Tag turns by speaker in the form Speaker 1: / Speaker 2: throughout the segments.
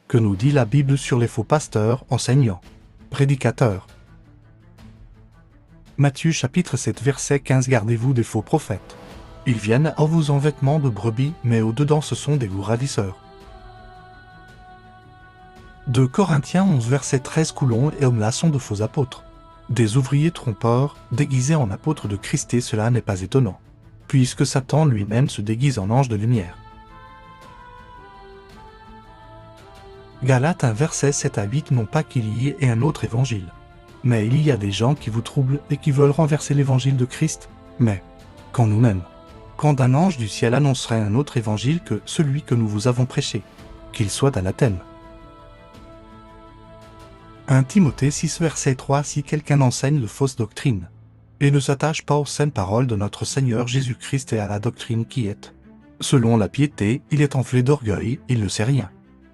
Speaker 1: Que nous dit la Bible sur les faux pasteurs, enseignants, prédicateurs? Matthieu chapitre 7 verset 15. Gardez-vous des faux prophètes. Ils viennent en vous en vêtements de brebis, mais au-dedans ce sont des loups ravisseurs. 2 Corinthiens 11 verset 13. Coulon et Homla sont de faux apôtres. Des ouvriers trompeurs, déguisés en apôtres de Christ, et cela n'est pas étonnant, puisque Satan lui-même se déguise en ange de lumière. Galates 1 verset 7 à 8. Non pas qu'il y ait un autre évangile, mais il y a des gens qui vous troublent et qui veulent renverser l'évangile de Christ. Mais, quand nous-mêmes, quand un ange du ciel annoncerait un autre évangile que celui que nous vous avons prêché, qu'il soit d'anathème. 1 Timothée 6 verset 3. Si quelqu'un enseigne de fausses doctrines, et ne s'attache pas aux saintes paroles de notre Seigneur Jésus-Christ et à la doctrine qui est, selon la piété, il est enflé d'orgueil, il ne sait rien,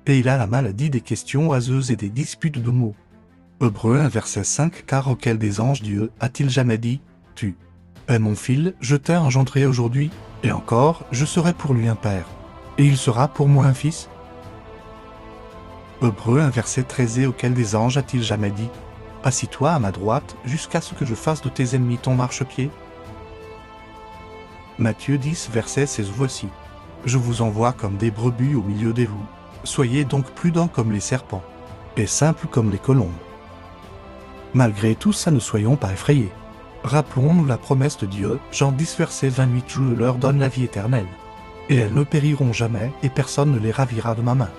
Speaker 1: et il a la maladie des questions haseuses et des disputes de mots. Hébreux 1 verset 5. Car auquel des anges Dieu a-t-il jamais dit, tu es mon fils, je t'ai engendré aujourd'hui, et encore, je serai pour lui un père, et il sera pour moi un fils? Hébreux 1 verset 13. Et auquel des anges a-t-il jamais dit, assis-toi à ma droite, jusqu'à ce que je fasse de tes ennemis ton marchepied? Matthieu 10 verset 16. Voici, je vous envoie comme des brebis au milieu des loups. Soyez donc prudents comme les serpents, et simples comme les colombes. Malgré tout ça, ne soyons pas effrayés. Rappelons-nous la promesse de Dieu, Jean 10 verset 28. Je leur donne la vie éternelle, et elles ne périront jamais, et personne ne les ravira de ma main.